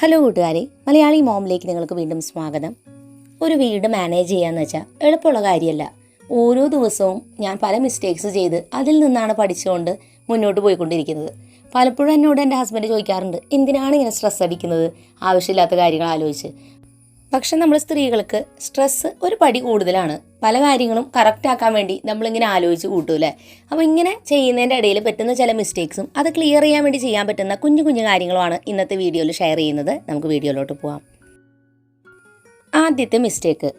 Hello കൂട്ടുകാരെ, മലയാളി മോമിലേക്ക് നിങ്ങൾക്ക് വീണ്ടും സ്വാഗതം. ഒരു വീട് മാനേജ് ചെയ്യാന്ന് വെച്ചാൽ എളുപ്പമുള്ള കാര്യമല്ല. ഓരോ ദിവസവും ഞാൻ പല മിസ്റ്റേക്സ് ചെയ്ത് അതിൽ നിന്നാണ് പഠിച്ചുകൊണ്ട് മുന്നോട്ട് പോയിക്കൊണ്ടിരിക്കുന്നത്. പലപ്പോഴും എന്നോട് എൻ്റെ ഹസ്ബൻഡ് ചോദിക്കാറുണ്ട്, എന്തിനാണ് ഇങ്ങനെ സ്ട്രെസ് അടിക്കുന്നത് ആവശ്യമില്ലാത്ത കാര്യങ്ങൾ ആലോചിച്ച്. പക്ഷെ നമ്മൾ സ്ത്രീകൾക്ക് സ്ട്രെസ്സ് ഒരു പടി കൂടുതലാണ്. പല കാര്യങ്ങളും കറക്റ്റ് ആക്കാൻ വേണ്ടി നമ്മളിങ്ങനെ ആലോചിച്ച് കൂട്ടൂല്ലേ. അപ്പോൾ ഇങ്ങനെ ചെയ്യുന്നതിൻ്റെ ഇടയിൽ പറ്റുന്ന ചില മിസ്റ്റേക്സും അത് ക്ലിയർ ചെയ്യാൻ വേണ്ടി ചെയ്യാൻ പറ്റുന്ന കുഞ്ഞു കുഞ്ഞു കാര്യങ്ങളുമാണ് ഇന്നത്തെ വീഡിയോയിൽ ഷെയർ ചെയ്യുന്നത്. നമുക്ക് വീഡിയോയിലോട്ട് പോവാം. ആദ്യത്തെ മിസ്റ്റേക്ക്,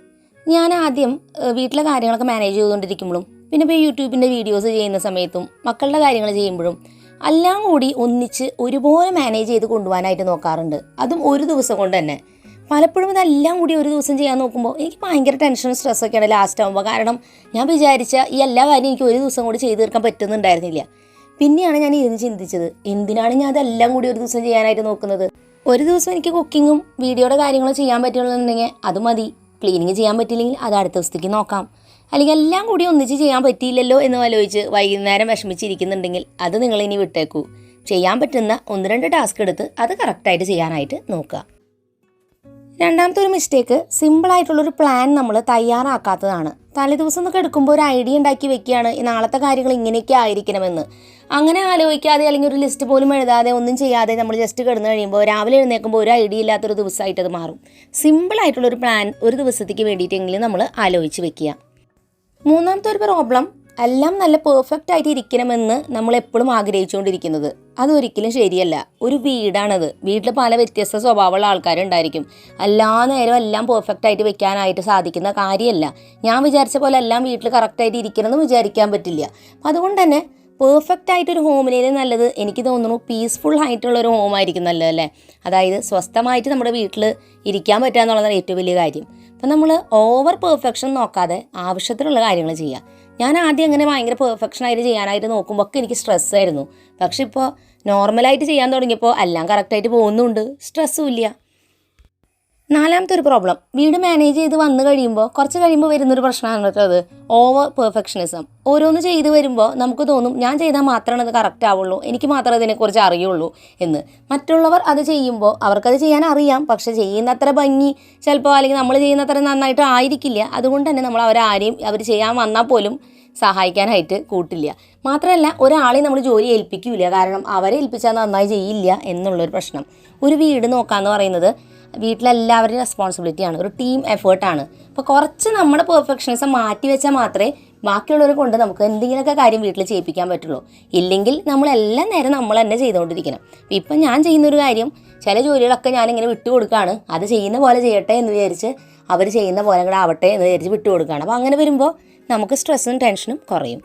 ഞാൻ ആദ്യം വീട്ടിലെ കാര്യങ്ങളൊക്കെ മാനേജ് ചെയ്തുകൊണ്ടിരിക്കുമ്പോഴും പിന്നെ ഇപ്പോൾ യൂട്യൂബിൻ്റെ വീഡിയോസ് ചെയ്യുന്ന സമയത്തും മക്കളുടെ കാര്യങ്ങൾ ചെയ്യുമ്പോഴും എല്ലാം കൂടി ഒന്നിച്ച് ഒരുപോലെ മാനേജ് ചെയ്ത് കൊണ്ടുപോകാനായിട്ട് നോക്കാറുണ്ട്. അതും ഒരു ദിവസം കൊണ്ട് തന്നെ. പലപ്പോഴും ഇതെല്ലാം കൂടി ഒരു ദിവസം ചെയ്യാൻ നോക്കുമ്പോൾ എനിക്ക് ഭയങ്കര ടെൻഷനും സ്ട്രെസ്സൊക്കെയാണ് ലാസ്റ്റ് ആകുമ്പോൾ. കാരണം ഞാൻ വിചാരിച്ച ഈ എല്ലാ കാര്യം എനിക്ക് ഒരു ദിവസം കൂടി ചെയ്ത് തീർക്കാൻ പറ്റുന്നുണ്ടായിരുന്നില്ല. പിന്നെയാണ് ഞാൻ ഇരുന്ന് ചിന്തിച്ചത്, എന്തിനാണ് ഞാൻ അതെല്ലാം കൂടി ഒരു ദിവസം ചെയ്യാനായിട്ട് നോക്കുന്നത്. ഒരു ദിവസം എനിക്ക് കുക്കിങ്ങും വീഡിയോയുടെ കാര്യങ്ങളും ചെയ്യാൻ പറ്റുള്ളൂന്നുണ്ടെങ്കിൽ അത് മതി. ക്ലീനിങ് ചെയ്യാൻ പറ്റില്ലെങ്കിൽ അത് അടുത്ത ദിവസത്തേക്ക് നോക്കാം. അല്ലെങ്കിൽ എല്ലാം കൂടി ഒന്നിച്ച് ചെയ്യാൻ പറ്റിയില്ലല്ലോ എന്ന് ആലോചിച്ച് വൈകുന്നേരം വിഷമിച്ചിരിക്കുന്നുണ്ടെങ്കിൽ അത് നിങ്ങളിനി വിട്ടേക്കൂ. ചെയ്യാൻ പറ്റുന്ന 1-2 ടാസ്ക് എടുത്ത് അത് കറക്റ്റായിട്ട് ചെയ്യാനായിട്ട് നോക്കുക. രണ്ടാമത്തെ ഒരു മിസ്റ്റേക്ക്, സിമ്പിളായിട്ടുള്ളൊരു പ്ലാൻ നമ്മൾ തയ്യാറാക്കാത്തതാണ്. തലേദിവസം എന്നൊക്കെ എടുക്കുമ്പോൾ ഒരു ഐഡിയ ഉണ്ടാക്കി വെക്കുകയാണ്, നാളത്തെ കാര്യങ്ങൾ ഇങ്ങനെയൊക്കെ ആയിരിക്കണമെന്ന്. അങ്ങനെ ആലോചിക്കാതെ അല്ലെങ്കിൽ ഒരു ലിസ്റ്റ് പോലും എഴുതാതെ ഒന്നും ചെയ്യാതെ നമ്മൾ ജസ്റ്റ് കിടന്നു കഴിയുമ്പോൾ രാവിലെ എഴുന്നേൽക്കുമ്പോൾ ഒരു ഐഡിയ ഇല്ലാത്തൊരു ദിവസമായിട്ട് അത് മാറും. സിമ്പിളായിട്ടുള്ളൊരു പ്ലാൻ ഒരു ദിവസത്തേക്ക് വേണ്ടിയിട്ടെങ്കിലും നമ്മൾ ആലോചിച്ച് വെക്കുക. മൂന്നാമത്തെ ഒരു പ്രോബ്ലം, എല്ലാം നല്ല പെർഫെക്റ്റ് ആയിട്ട് ഇരിക്കണമെന്ന് നമ്മൾ എപ്പോഴും ആഗ്രഹിച്ചുകൊണ്ടിരിക്കുന്നത് അതൊരിക്കലും ശരിയല്ല. ഒരു വീടാണത്. വീട്ടിൽ പല വ്യത്യസ്ത സ്വഭാവമുള്ള ആൾക്കാരുണ്ടായിരിക്കും. എല്ലാ നേരവും എല്ലാം പെർഫെക്റ്റ് ആയിട്ട് വെക്കാനായിട്ട് സാധിക്കുന്ന കാര്യമല്ല. ഞാൻ വിചാരിച്ച പോലെ എല്ലാം വീട്ടിൽ കറക്റ്റായിട്ട് ഇരിക്കണമെന്ന് വിചാരിക്കാൻ പറ്റില്ല. അപ്പം അതുകൊണ്ട് തന്നെ പെർഫെക്റ്റ് ആയിട്ടൊരു ഹോമിനേലും നല്ലത് എനിക്ക് തോന്നുന്നു പീസ്ഫുൾ ആയിട്ടുള്ളൊരു ഹോമായിരിക്കും നല്ലത് അല്ലേ. അതായത് സ്വസ്ഥമായിട്ട് നമ്മുടെ വീട്ടിൽ ഇരിക്കാൻ പറ്റുക എന്നുള്ളതാണ് ഏറ്റവും വലിയ കാര്യം. അപ്പം നമ്മൾ ഓവർ പെർഫെക്ഷൻ നോക്കാതെ ആവശ്യത്തിനുള്ള കാര്യങ്ങൾ ചെയ്യുക. ഞാൻ ആദ്യം അങ്ങനെ ഭയങ്കര പെർഫെക്ഷനായിട്ട് ചെയ്യാനായിട്ട് നോക്കുമ്പോൾ ഒക്കെ എനിക്ക് സ്ട്രെസ്സായിരുന്നു. പക്ഷെ ഇപ്പോൾ നോർമലായിട്ട് ചെയ്യാൻ തുടങ്ങിയപ്പോൾ എല്ലാം കറക്റ്റായിട്ട് പോകുന്നുണ്ട്, സ്ട്രെസ്സും ഇല്ല. നാലാമത്തെ ഒരു പ്രോബ്ലം, വീട് മാനേജ് ചെയ്ത് വന്നു കഴിയുമ്പോൾ കുറച്ച് കഴിയുമ്പോൾ വരുന്നൊരു പ്രശ്നമാണ് അത് ഓവർ പെർഫെക്ഷനിസം. ഓരോന്ന് ചെയ്ത് വരുമ്പോൾ നമുക്ക് തോന്നും ഞാൻ ചെയ്താൽ മാത്രമേ അത് കറക്റ്റ് ആവുള്ളൂ, എനിക്ക് മാത്രമേ ഇതിനെക്കുറിച്ച് അറിയുള്ളൂ എന്ന്. മറ്റുള്ളവർ അത് ചെയ്യുമ്പോൾ അവർക്കത് ചെയ്യാൻ അറിയാം, പക്ഷെ ചെയ്യുന്നത്ര ഭംഗി ചിലപ്പോൾ അല്ലെങ്കിൽ നമ്മൾ ചെയ്യുന്നത്ര നന്നായിട്ട് ആയിരിക്കില്ല. അതുകൊണ്ട് തന്നെ നമ്മൾ അവർ ചെയ്യാൻ വന്നാൽ പോലും സഹായിക്കാനായിട്ട് കൂട്ടില്ല. മാത്രമല്ല ഒരാളെ നമ്മൾ ജോലി ഏൽപ്പിക്കില്ല, കാരണം അവരെ ഏൽപ്പിച്ചാൽ നന്നായി ചെയ്യില്ല എന്നുള്ളൊരു പ്രശ്നം. ഒരു വീട് നോക്കാമെന്ന് പറയുന്നത് വീട്ടിലെല്ലാവരുടെയും റെസ്പോൺസിബിലിറ്റിയാണ്, ഒരു ടീം എഫേർട്ടാണ്. അപ്പോൾ കുറച്ച് നമ്മുടെ പെർഫെക്ഷനിസം മാറ്റി വെച്ചാൽ മാത്രമേ ബാക്കിയുള്ളവരെ കൊണ്ട് നമുക്ക് എന്തെങ്കിലുമൊക്കെ കാര്യം വീട്ടിൽ ചെയ്യിപ്പിക്കാൻ പറ്റുള്ളൂ. ഇല്ലെങ്കിൽ നമ്മളെല്ലാം നേരം നമ്മൾ തന്നെ ചെയ്തുകൊണ്ടിരിക്കണം. ഇപ്പം ഞാൻ ചെയ്യുന്നൊരു കാര്യം, ചില ജോലികളൊക്കെ ഞാനിങ്ങനെ വിട്ടുകൊടുക്കുകയാണ്. അത് ചെയ്യുന്ന പോലെ ചെയ്യട്ടെ എന്ന് വിചാരിച്ച് അവർ ചെയ്യുന്ന പോലെ കൂടെ ആവട്ടെ എന്ന് വിചാരിച്ച് വിട്ടുകൊടുക്കുകയാണ്. അപ്പോൾ അങ്ങനെ വരുമ്പോൾ നമുക്ക് സ്ട്രെസ്സും ടെൻഷനും കുറയും.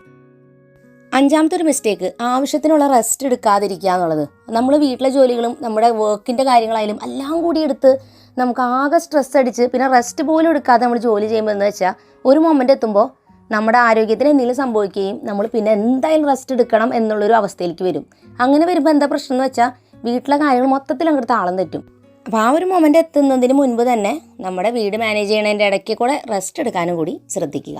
അഞ്ചാമത്തെ ഒരു മിസ്റ്റേക്ക്, ആവശ്യത്തിനുള്ള റെസ്റ്റ് എടുക്കാതിരിക്കുക എന്നുള്ളത്. നമ്മൾ വീട്ടിലെ ജോലികളും നമ്മുടെ വർക്കിൻ്റെ കാര്യങ്ങളായാലും എല്ലാം കൂടി എടുത്ത് നമുക്ക് ആകെ സ്ട്രെസ് അടിച്ച് പിന്നെ റെസ്റ്റ് പോലും എടുക്കാതെ നമ്മൾ ജോലി ചെയ്യുമ്പോൾ എന്ന് വെച്ചാൽ ഒരു മൊമെൻ്റ് എത്തുമ്പോൾ നമ്മുടെ ആരോഗ്യത്തിന് എന്തെങ്കിലും സംഭവിക്കുകയും നമ്മൾ പിന്നെ എന്തായാലും റെസ്റ്റ് എടുക്കണം എന്നുള്ളൊരു അവസ്ഥയിലേക്ക് വരും. അങ്ങനെ വരുമ്പോൾ എന്താ പ്രശ്നം എന്ന് വെച്ചാൽ വീട്ടിലെ കാര്യങ്ങൾ മൊത്തത്തിൽ അങ്ങോട്ട് താളം തെറ്റും. അപ്പോൾ ആ ഒരു മൊമെൻ്റ് എത്തുന്നതിന് മുൻപ് തന്നെ നമ്മുടെ വീട് മാനേജ് ചെയ്യണതിൻ്റെ ഇടയ്ക്ക് കൂടെ റെസ്റ്റ് എടുക്കാനും കൂടി ശ്രദ്ധിക്കുക.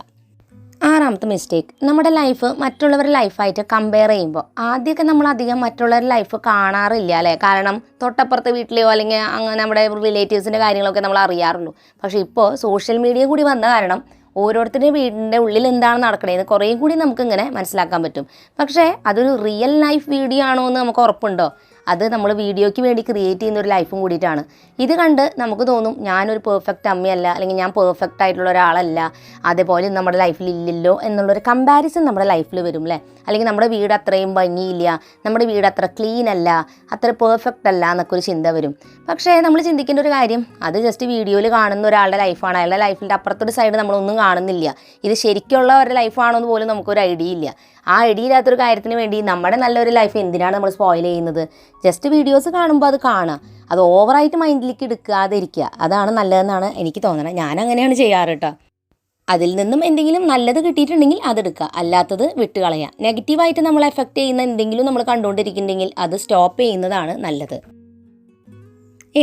ആറാമത്തെ മിസ്റ്റേക്ക്, നമ്മുടെ ലൈഫ് മറ്റുള്ളവരുടെ ലൈഫായിട്ട് കമ്പയർ ചെയ്യുമ്പോൾ ആദ്യമൊക്കെ നമ്മൾ അധികം മറ്റുള്ളവരുടെ ലൈഫ് കാണാറില്ല അല്ലേ. കാരണം തൊട്ടപ്പുറത്തെ വീട്ടിലെയോ അല്ലെങ്കിൽ അങ്ങനെ നമ്മുടെ റിലേറ്റീവ്സിൻ്റെ കാര്യങ്ങളൊക്കെ നമ്മൾ അറിയാറുള്ളൂ. പക്ഷേ ഇപ്പോൾ സോഷ്യൽ മീഡിയ കൂടി വന്ന കാരണം ഓരോരുത്തരുടെയും വീടിൻ്റെ ഉള്ളിൽ എന്താണ് നടക്കണതെന്ന് കുറേ കൂടി നമുക്കിങ്ങനെ മനസ്സിലാക്കാൻ പറ്റും. പക്ഷേ അതൊരു റിയൽ ലൈഫ് വീഡിയോ ആണോ എന്ന് നമുക്ക് ഉറപ്പുണ്ടോ? അത് നമ്മൾ വീഡിയോയ്ക്ക് വേണ്ടി ക്രിയേറ്റ് ചെയ്യുന്ന ഒരു ലൈഫും കൂടിയിട്ടാണ്. ഇത് കണ്ട് നമുക്ക് തോന്നും ഞാനൊരു പെർഫെക്റ്റ് അമ്മയല്ല, അല്ലെങ്കിൽ ഞാൻ പെർഫെക്റ്റ് ആയിട്ടുള്ള ഒരാളല്ല, അതേപോലെ നമ്മുടെ ലൈഫിൽ ഇല്ലല്ലോ എന്നുള്ളൊരു കമ്പാരിസൺ നമ്മുടെ ലൈഫിൽ വരും അല്ലേ. അല്ലെങ്കിൽ നമ്മുടെ വീട് അത്രയും ഭംഗിയില്ല, നമ്മുടെ വീട് അത്ര ക്ലീൻ അല്ല, അത്ര പെർഫെക്റ്റ് അല്ല എന്നൊക്കെ ഒരു ചിന്ത വരും. പക്ഷേ നമ്മൾ ചിന്തിക്കേണ്ട ഒരു കാര്യം, അത് ജസ്റ്റ് വീഡിയോയിൽ കാണുന്ന ഒരാളുടെ ലൈഫാണ്. അയാളുടെ ലൈഫിൻ്റെ അപ്പുറത്തൊരു സൈഡ് നമ്മളൊന്നും കാണുന്നില്ല. ഇത് ശരിക്കുള്ള ഒരു ലൈഫാണോ എന്ന് പോലും നമുക്കൊരു ഐഡിയ ഇല്ല. ആ ഐഡിയ ഇല്ലാത്തൊരു കാര്യത്തിന് വേണ്ടി നമ്മുടെ നല്ലൊരു ലൈഫ് എന്തിനാണ് നമ്മൾ സ്പോയിൽ ചെയ്യുന്നത്? ജസ്റ്റ് വീഡിയോസ് കാണുമ്പോൾ അത് കാണുക, അത് ഓവറായിട്ട് മൈൻഡിലേക്ക് എടുക്കാതെ ഇരിക്കുക, അതാണ് നല്ലതെന്നാണ് എനിക്ക് തോന്നുന്നത്. ഞാൻ അങ്ങനെയാണ് ചെയ്യാറ് കേട്ടോ. അതിൽ നിന്നും എന്തെങ്കിലും നല്ലത് കിട്ടിയിട്ടുണ്ടെങ്കിൽ അതെടുക്കുക, അല്ലാത്തത് വിട്ടുകളയുക. നെഗറ്റീവായിട്ട് നമ്മളെ എഫക്റ്റ് ചെയ്യുന്ന എന്തെങ്കിലും നമ്മൾ കണ്ടുകൊണ്ടിരിക്കുന്നുണ്ടെങ്കിൽ അത് സ്റ്റോപ്പ് ചെയ്യുന്നതാണ് നല്ലത്.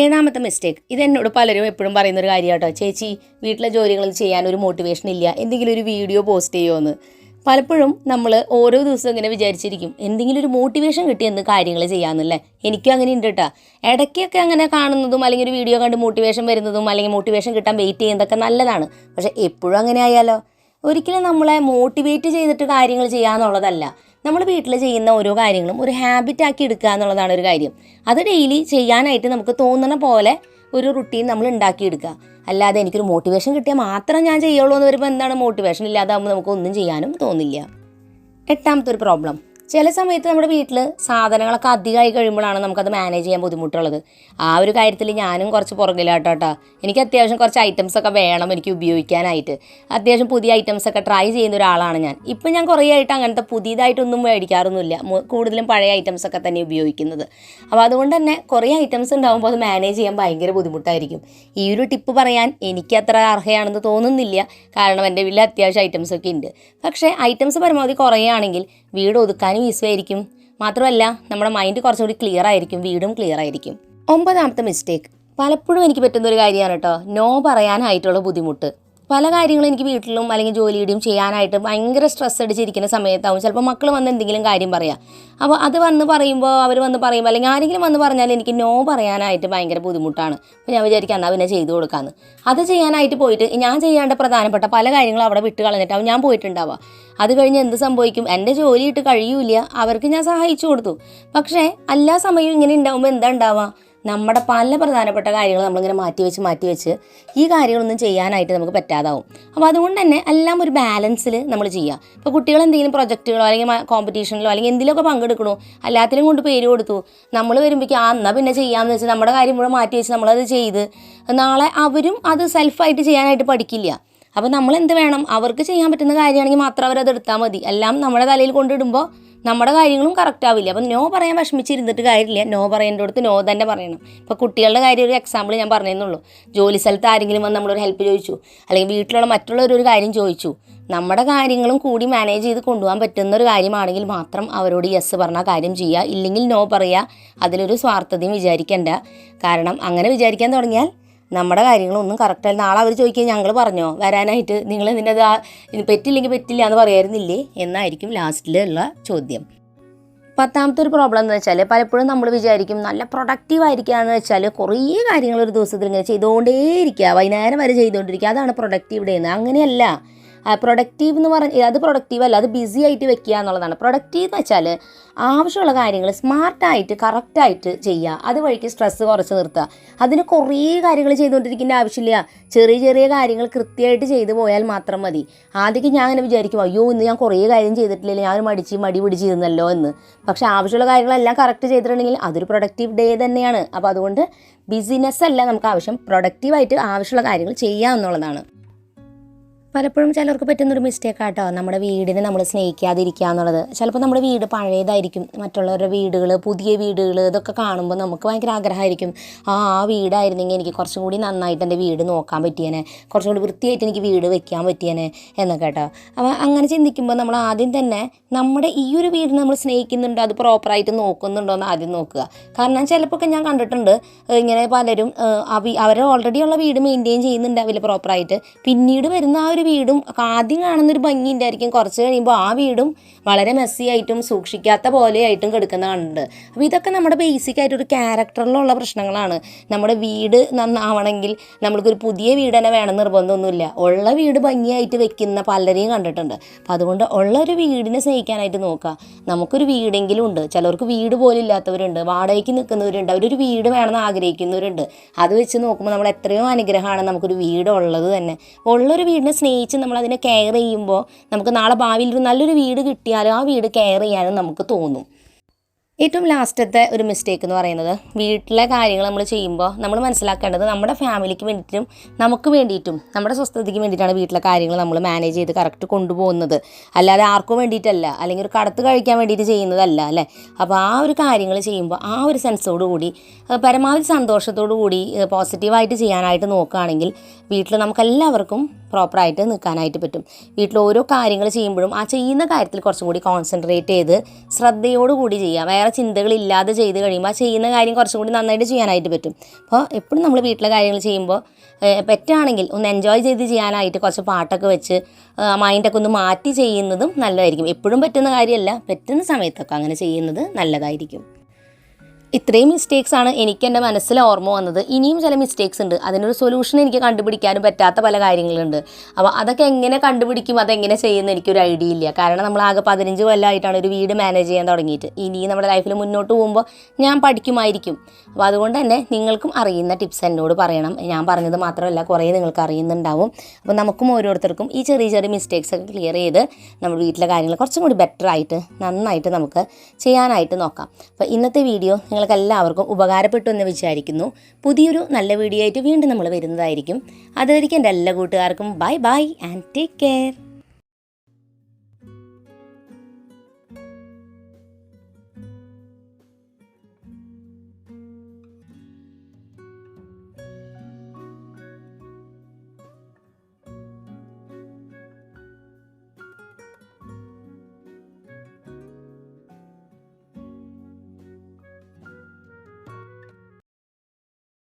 ഏഴാമത്തെ മിസ്റ്റേക്ക്, ഇതെന്നോട് പലരും എപ്പോഴും പറയുന്നൊരു കാര്യം കേട്ടോ, ചേച്ചി വീട്ടിലെ ജോലികൾ ചെയ്യാൻ ഒരു മോട്ടിവേഷൻ ഇല്ല, എന്തെങ്കിലും ഒരു വീഡിയോ പോസ്റ്റ് ചെയ്യുമോ എന്ന്. പലപ്പോഴും നമ്മൾ ഓരോ ദിവസവും ഇങ്ങനെ വിചാരിച്ചിരിക്കും എന്തെങ്കിലും ഒരു മോട്ടിവേഷൻ കിട്ടി എന്ത് കാര്യങ്ങൾ ചെയ്യാമെന്നല്ലേ. എനിക്കും അങ്ങനെ ഉണ്ട് കേട്ടോ. ഇടയ്ക്കൊക്കെ അങ്ങനെ കാണുന്നതും അല്ലെങ്കിൽ ഒരു വീഡിയോ കണ്ട് മോട്ടിവേഷൻ വരുന്നതും അല്ലെങ്കിൽ മോട്ടിവേഷൻ കിട്ടാൻ വെയിറ്റ് ചെയ്യുന്നതൊക്കെ നല്ലതാണ്. പക്ഷേ എപ്പോഴും അങ്ങനെ ആയാലോ? ഒരിക്കലും നമ്മളെ മോട്ടിവേറ്റ് ചെയ്തിട്ട് കാര്യങ്ങൾ ചെയ്യാന്നുള്ളതല്ല. നമ്മൾ വീട്ടിൽ ചെയ്യുന്ന ഓരോ കാര്യങ്ങളും ഒരു ഹാബിറ്റാക്കി എടുക്കുക എന്നുള്ളതാണ് ഒരു കാര്യം. അത് ഡെയിലി ചെയ്യാനായിട്ട് നമുക്ക് തോന്നുന്ന പോലെ ഒരു റുട്ടീൻ നമ്മൾ ഉണ്ടാക്കിയെടുക്കുക. അല്ലാതെ എനിക്കൊരു മോട്ടിവേഷൻ കിട്ടിയാൽ മാത്രം ഞാൻ ചെയ്യുള്ളൂ എന്ന് വരുമ്പോൾ എന്താണ്, മോട്ടിവേഷൻ ഇല്ലാതാകുമ്പോൾ നമുക്ക് ഒന്നും ചെയ്യാനും തോന്നില്ല. എട്ടാമത്തെ ഒരു പ്രോബ്ലം, ചില സമയത്ത് നമ്മുടെ വീട്ടിൽ സാധനങ്ങളൊക്കെ അധികമായി കഴിയുമ്പോഴാണ് നമുക്കത് മാനേജ് ചെയ്യാൻ ബുദ്ധിമുട്ടുള്ളത്. ആ ഒരു കാര്യത്തിൽ ഞാനും കുറച്ച് പുറകിലാട്ടോ. എനിക്ക് അത്യാവശ്യം കുറച്ച് ഐറ്റംസൊക്കെ വേണം എനിക്ക് ഉപയോഗിക്കാനായിട്ട്. അത്യാവശ്യം പുതിയ ഐറ്റംസൊക്കെ ട്രൈ ചെയ്യുന്ന ഒരാളാണ് ഞാൻ. ഇപ്പം ഞാൻ കുറേ ആയിട്ട് അങ്ങനത്തെ പുതിയതായിട്ടൊന്നും മേടിക്കാറൊന്നുമില്ല. കൂടുതലും പഴയ ഐറ്റംസൊക്കെ തന്നെ ഉപയോഗിക്കുന്നത്. അപ്പോൾ അതുകൊണ്ട് തന്നെ കുറേ ഐറ്റംസ് ഉണ്ടാകുമ്പോൾ അത് മാനേജ് ചെയ്യാൻ ഭയങ്കര ബുദ്ധിമുട്ടായിരിക്കും. ഈ ഒരു ടിപ്പ് പറയാൻ എനിക്ക് അത്ര അർഹയാണെന്ന് തോന്നുന്നില്ല. കാരണം എൻ്റെ വീട്ടിൽ അത്യാവശ്യം ഐറ്റംസൊക്കെ ഉണ്ട്. പക്ഷേ ഐറ്റംസ് പരമാവധി കുറയുകയാണെങ്കിൽ വീട് ഒതുക്കാനും ഈസി ആയിരിക്കും. മാത്രമല്ല നമ്മുടെ മൈൻഡ് കുറച്ചുകൂടി ക്ലിയർ ആയിരിക്കും, വീടും ക്ലിയർ ആയിരിക്കും. ഒമ്പതാമത്തെ മിസ്റ്റേക്ക്, പലപ്പോഴും എനിക്ക് പറ്റുന്ന ഒരു കാര്യമാണ് കേട്ടോ, നോ പറയാനായിട്ടുള്ള ബുദ്ധിമുട്ട്. പല കാര്യങ്ങളും എനിക്ക് വീട്ടിലും അല്ലെങ്കിൽ ജോലിയുടെയും ചെയ്യാനായിട്ട് ഭയങ്കര സ്ട്രെസ് അടിച്ചിരിക്കുന്ന സമയത്താവും ചിലപ്പോൾ മക്കൾ വന്ന് എന്തെങ്കിലും കാര്യം പറയാം. അപ്പോൾ അത് വന്ന് പറയുമ്പോൾ അല്ലെങ്കിൽ ആരെങ്കിലും വന്ന് പറഞ്ഞാൽ എനിക്ക് നോ പറയാനായിട്ട് ഭയങ്കര ബുദ്ധിമുട്ടാണ്. അപ്പോൾ ഞാൻ വിചാരിക്കാം എന്നാൽ പിന്നെ ചെയ്തു കൊടുക്കാമെന്ന്. അത് ചെയ്യാനായിട്ട് പോയിട്ട് ഞാൻ ചെയ്യേണ്ട പ്രധാനപ്പെട്ട പല കാര്യങ്ങളും അവിടെ വിട്ട് കളഞ്ഞിട്ടാവും ഞാൻ പോയിട്ടുണ്ടാവുക. അത് കഴിഞ്ഞ് എന്ത് സംഭവിക്കും, എൻ്റെ ജോലിയിട്ട് കഴിയൂല, അവർക്ക് ഞാൻ സഹായിച്ചു കൊടുത്തു. പക്ഷേ എല്ലാ സമയവും ഇങ്ങനെ ഉണ്ടാകുമ്പോൾ എന്താ ഉണ്ടാവുക, നമ്മുടെ പല പ്രധാനപ്പെട്ട കാര്യങ്ങൾ നമ്മളിങ്ങനെ മാറ്റി വെച്ച് ഈ കാര്യങ്ങളൊന്നും ചെയ്യാനായിട്ട് നമുക്ക് പറ്റാതാവും. അപ്പോൾ അതുകൊണ്ട് തന്നെ എല്ലാം ഒരു ബാലൻസിൽ നമ്മൾ ചെയ്യുക. ഇപ്പോൾ കുട്ടികൾ എന്തെങ്കിലും പ്രൊജക്റ്റുകളോ അല്ലെങ്കിൽ കോമ്പറ്റീഷനിലോ അല്ലെങ്കിൽ എന്തെങ്കിലുമൊക്കെ പങ്കെടുക്കണോ, എല്ലാത്തിനും കൊണ്ട് പേര് കൊടുത്തു, നമ്മൾ വരുമ്പോഴേക്കും എന്നാൽ പിന്നെ ചെയ്യാമെന്ന് വെച്ച് നമ്മുടെ കാര്യം മുഴുവൻ മാറ്റി വെച്ച് നമ്മളത് ചെയ്ത് നാളെ അവരും അത് സെൽഫായിട്ട് ചെയ്യാനായിട്ട് പഠിക്കില്ല. അപ്പോൾ നമ്മൾ എന്ത് വേണം, അവർക്ക് ചെയ്യാൻ പറ്റുന്ന കാര്യമാണെങ്കിൽ മാത്രം അവരത് എടുത്താൽ മതി. എല്ലാം നമ്മുടെ തലയിൽ കൊണ്ടിടുമ്പോൾ നമ്മുടെ കാര്യങ്ങളും കറക്റ്റ് ആവില്ല. അപ്പം നോ പറയാൻ വിഷമിച്ചിരുന്നിട്ട് കാര്യമില്ല. നോ പറയേണ്ടടുത്ത് നോ തന്നെ പറയണം. ഇപ്പോൾ കുട്ടികളുടെ കാര്യം ഒരു എക്സാമ്പിൾ ഞാൻ പറഞ്ഞതെന്നുള്ളൂ. ജോലി സ്ഥലത്ത് ആരെങ്കിലും വന്ന് നമ്മളൊരു ഹെൽപ്പ് ചോദിച്ചു, അല്ലെങ്കിൽ വീട്ടിലുള്ള മറ്റുള്ളവരൊരു കാര്യം ചോദിച്ചു, നമ്മുടെ കാര്യങ്ങളും കൂടി മാനേജ് ചെയ്ത് കൊണ്ടുപോകാൻ പറ്റുന്ന ഒരു കാര്യമാണെങ്കിൽ മാത്രം അവരോട് യെസ് പറഞ്ഞ കാര്യം ചെയ്യുക. ഇല്ലെങ്കിൽ നോ പറയുക. അതിലൊരു സ്വാർത്ഥതയും വിചാരിക്കേണ്ട. കാരണം അങ്ങനെ വിചാരിക്കാൻ തുടങ്ങിയാൽ നമ്മുടെ കാര്യങ്ങളൊന്നും കറക്റ്റായി നാളെ അവർ ചോദിക്കുക ഞങ്ങൾ പറഞ്ഞോ വരാനായിട്ട്, നിങ്ങൾ ഇതിൻ്റെ പറ്റില്ലെങ്കിൽ പറ്റില്ല എന്ന് പറയായിരുന്നില്ലേ എന്നായിരിക്കും ലാസ്റ്റിലുള്ള ചോദ്യം. പത്താമത്തെ ഒരു പ്രോബ്ലം എന്ന് വെച്ചാൽ പലപ്പോഴും നമ്മൾ വിചാരിക്കും നല്ല പ്രൊഡക്റ്റീവ് ആയിരിക്കുക എന്ന് വെച്ചാൽ കുറേ കാര്യങ്ങൾ ഒരു ദിവസത്തിൽ ഇങ്ങനെ ചെയ്തുകൊണ്ടേയിരിക്കുക, വൈകുന്നേരം വരെ ചെയ്തുകൊണ്ടിരിക്കുക, അതാണ് പ്രൊഡക്റ്റീവ് ഡേ എന്ന്. അങ്ങനെയല്ല. പ്രൊഡക്റ്റീവ് എന്ന് പറഞ്ഞാൽ അത് പ്രൊഡക്റ്റീവ് അല്ല, അത് ബിസി ആയിട്ട് വെക്കുക എന്നുള്ളതാണ്. പ്രൊഡക്റ്റീവ് എന്ന് വെച്ചാൽ ആവശ്യമുള്ള കാര്യങ്ങൾ സ്മാർട്ടായിട്ട് കറക്റ്റായിട്ട് ചെയ്യുക, അതുവഴിക്ക് സ്ട്രെസ്സ് കുറച്ച് നിർത്തുക. അതിന് കുറേ കാര്യങ്ങൾ ചെയ്തുകൊണ്ടിരിക്കേണ്ട ആവശ്യമില്ല. ചെറിയ ചെറിയ കാര്യങ്ങൾ കൃത്യമായിട്ട് ചെയ്തു പോയാൽ മാത്രം മതി. ആദ്യമൊക്കെ ഞാൻ അങ്ങനെ വിചാരിക്കും, അയ്യോ ഇന്ന് ഞാൻ കുറേ കാര്യം ചെയ്തിട്ടില്ല, ഞാൻ മടി പിടിച്ചിരുന്നല്ലോ എന്ന്. പക്ഷേ ആവശ്യമുള്ള കാര്യങ്ങളെല്ലാം കറക്റ്റ് ചെയ്തിട്ടുണ്ടെങ്കിൽ അതൊരു പ്രൊഡക്റ്റീവ് ഡേ തന്നെയാണ്. അപ്പോൾ അതുകൊണ്ട് ബിസിനസ് അല്ല നമുക്ക് ആവശ്യം, പ്രൊഡക്റ്റീവായിട്ട് ആവശ്യമുള്ള കാര്യങ്ങൾ ചെയ്യുക എന്നുള്ളതാണ്. പലപ്പോഴും ചിലർക്ക് പറ്റുന്നൊരു മിസ്റ്റേക്കാട്ടോ നമ്മുടെ വീടിനെ നമ്മൾ സ്നേഹിക്കാതിരിക്കുക എന്നുള്ളത്. ചിലപ്പോൾ നമ്മുടെ വീട് പഴയതായിരിക്കും, മറ്റുള്ളവരുടെ വീടുകൾ, പുതിയ വീടുകൾ ഇതൊക്കെ കാണുമ്പോൾ നമുക്ക് ഭയങ്കര ആഗ്രഹമായിരിക്കും, ആ വീടായിരുന്നെങ്കിൽ എനിക്ക് കുറച്ചും കൂടി നന്നായിട്ട് എൻ്റെ വീട് നോക്കാൻ പറ്റിയേനെ, കുറച്ചും കൂടി വൃത്തിയായിട്ട് എനിക്ക് വീട് വെക്കാൻ പറ്റിയേനെ എന്നൊക്കെ കേട്ടോ. അപ്പോൾ അങ്ങനെ ചിന്തിക്കുമ്പോൾ നമ്മൾ ആദ്യം തന്നെ നമ്മുടെ ഈ ഒരു വീടിനെ നമ്മൾ സ്നേഹിക്കുന്നുണ്ടോ, അത് പ്രോപ്പറായിട്ട് നോക്കുന്നുണ്ടോ എന്ന് ആദ്യം നോക്കുക. കാരണം ചിലപ്പോൾ ഞാൻ കണ്ടിട്ടുണ്ട് ഇങ്ങനെ പലരും അവർ ഓൾറെഡി ഉള്ള വീട് മെയിൻറ്റെയിൻ ചെയ്യുന്നുണ്ടാവില്ല പ്രോപ്പറായിട്ട്. പിന്നീട് വരുന്ന ആ ഒരു വീടും ആദ്യം കാണുന്നൊരു ഭംഗി ഉണ്ടായിരിക്കും, കുറച്ച് കഴിയുമ്പോൾ ആ വീടും വളരെ മെസ്സി ആയിട്ടും സൂക്ഷിക്കാത്ത പോലെ ആയിട്ടും കിടക്കുന്ന കണ്ടുണ്ട്. അപ്പോൾ ഇതൊക്കെ നമ്മുടെ ബേസിക് ആയിട്ടൊരു ക്യാരക്ടറിലുള്ള പ്രശ്നങ്ങളാണ്. നമ്മുടെ വീട് നന്നാവണമെങ്കിൽ നമ്മൾക്കൊരു പുതിയ വീട് തന്നെ വേണം നിർബന്ധമൊന്നുമില്ല. ഉള്ള വീട് ഭംഗിയായിട്ട് വെക്കുന്ന പലരെയും കണ്ടിട്ടുണ്ട്. അപ്പോൾ അതുകൊണ്ട് ഉള്ളൊരു വീടിനെ സ്നേഹിക്കാനായിട്ട് നോക്കുക. നമുക്കൊരു വീടെങ്കിലും ഉണ്ട്. ചിലർക്ക് വീട് പോലും ഇല്ലാത്തവരുണ്ട്, വാടകയ്ക്ക് നിൽക്കുന്നവരുണ്ട്, അവരൊരു വീട് വേണമെന്ന് ആഗ്രഹിക്കുന്നവരുണ്ട്. അത് വെച്ച് നോക്കുമ്പോൾ നമ്മൾ എത്രയോ അനുഗ്രഹമാണ് നമുക്കൊരു വീട് ഉള്ളത് തന്നെ. ഉള്ളൊരു വീടിനെ സ്നേഹിച്ച് നമ്മളതിനെ കെയർ ചെയ്യുമ്പോൾ നമുക്ക് നാളെ ഭാവിയിൽ ഒരു നല്ലൊരു വീട് കിട്ടിയാലും ആ വീട് കെയർ ചെയ്യാനും നമുക്ക് തോന്നും. ഏറ്റവും ലാസ്റ്റത്തെ ഒരു മിസ്റ്റേക്ക് എന്ന് പറയുന്നത്, വീട്ടിലെ കാര്യങ്ങൾ നമ്മൾ ചെയ്യുമ്പോൾ നമ്മൾ മനസ്സിലാക്കേണ്ടത് നമ്മുടെ ഫാമിലിക്ക് വേണ്ടിയിട്ടും നമുക്ക് വേണ്ടിയിട്ടും നമ്മുടെ സ്വസ്ഥതയ്ക്ക് വേണ്ടിയിട്ടാണ് വീട്ടിലെ കാര്യങ്ങൾ നമ്മൾ മാനേജ് ചെയ്ത് കറക്റ്റ് കൊണ്ടുപോകുന്നത്. അല്ലാതെ ആർക്കും വേണ്ടിയിട്ടല്ല, അല്ലെങ്കിൽ ഒരു കടത്ത് കഴിക്കാൻ വേണ്ടിയിട്ട് ചെയ്യുന്നതല്ല അല്ലേ. അപ്പോൾ ആ ഒരു കാര്യങ്ങൾ ചെയ്യുമ്പോൾ ആ ഒരു സെൻസോടു കൂടി പരമാവധി സന്തോഷത്തോടു കൂടി പോസിറ്റീവായിട്ട് ചെയ്യാനായിട്ട് നോക്കുകയാണെങ്കിൽ വീട്ടിൽ നമുക്കെല്ലാവർക്കും പ്രോപ്പറായിട്ട് നിൽക്കാനായിട്ട് പറ്റും. വീട്ടിൽ ഓരോ കാര്യങ്ങൾ ചെയ്യുമ്പോഴും ആ ചെയ്യുന്ന കാര്യത്തിൽ കുറച്ചും കൂടി കോൺസെൻട്രേറ്റ് ചെയ്ത് ശ്രദ്ധയോടുകൂടി ചെയ്യുക. വേറെ വേറെ ചിന്തകളില്ലാതെ ചെയ്ത് കഴിയുമ്പോൾ ആ ചെയ്യുന്ന കാര്യം കുറച്ചും കൂടി നന്നായിട്ട് ചെയ്യാനായിട്ട് പറ്റും. അപ്പോൾ എപ്പോഴും നമ്മൾ വീട്ടിലെ കാര്യങ്ങൾ ചെയ്യുമ്പോൾ പെറ്റാണെങ്കിൽ ഒന്ന് എൻജോയ് ചെയ്ത് ചെയ്യാനായിട്ട് കുറച്ച് പാട്ടൊക്കെ വെച്ച് മൈൻഡൊക്കെ ഒന്ന് മാറ്റി ചെയ്യുന്നതും നല്ലതായിരിക്കും. എപ്പോഴും പറ്റുന്ന കാര്യമല്ല, പറ്റുന്ന സമയത്തൊക്കെ അങ്ങനെ ചെയ്യുന്നത് നല്ലതായിരിക്കും. ഇത്രയും മിസ്റ്റേക്സാണ് എനിക്ക് എൻ്റെ മനസ്സിൽ ഓർമ്മ വന്നത്. ഇനിയും ചില മിസ്റ്റേക്സ് ഉണ്ട്, അതിനൊരു സൊല്യൂഷൻ എനിക്ക് കണ്ടുപിടിക്കാനും പറ്റാത്ത പല കാര്യങ്ങളുണ്ട്. അപ്പോൾ അതൊക്കെ എങ്ങനെ കണ്ടുപിടിക്കും, അതെങ്ങനെ ചെയ്യുന്ന എനിക്കൊരു ഐഡിയ ഇല്ല. കാരണം നമ്മളാകെ 15 കൊല്ലമായിട്ടാണ് ഒരു വീട് മാനേജ് ചെയ്യാൻ തുടങ്ങിയിട്ട്. ഇനി നമ്മുടെ ലൈഫിൽ മുന്നോട്ട് പോകുമ്പോൾ ഞാൻ പഠിക്കുമായിരിക്കും. അപ്പോൾ അതുകൊണ്ട് തന്നെ നിങ്ങൾക്കും അറിയുന്ന ടിപ്സ് എന്നോട് പറയണം. ഞാൻ പറഞ്ഞത് മാത്രമല്ല, കുറേ നിങ്ങൾക്ക് അറിയുന്നുണ്ടാവും. അപ്പോൾ നമുക്കും ഓരോരുത്തർക്കും ഈ ചെറിയ ചെറിയ മിസ്റ്റേക്സ് ഒക്കെ ക്ലിയർ ചെയ്ത് നമ്മൾ വീട്ടിലെ കാര്യങ്ങൾ കുറച്ചും കൂടി ബെറ്ററായിട്ട് നന്നായിട്ട് നമുക്ക് ചെയ്യാനായിട്ട് നോക്കാം. അപ്പോൾ ഇന്നത്തെ വീഡിയോ നിങ്ങൾക്ക് എല്ലാവർക്കും ഉപകാരപ്പെട്ടു എന്ന് വിചാരിക്കുന്നു. പുതിയൊരു നല്ല വീഡിയോ ആയിട്ട് വീണ്ടും നമ്മൾ വരുന്നതായിരിക്കും. അതുവരെയ്ക്കും എൻ്റെ എല്ലാ കൂട്ടുകാർക്കും bye bye and take care.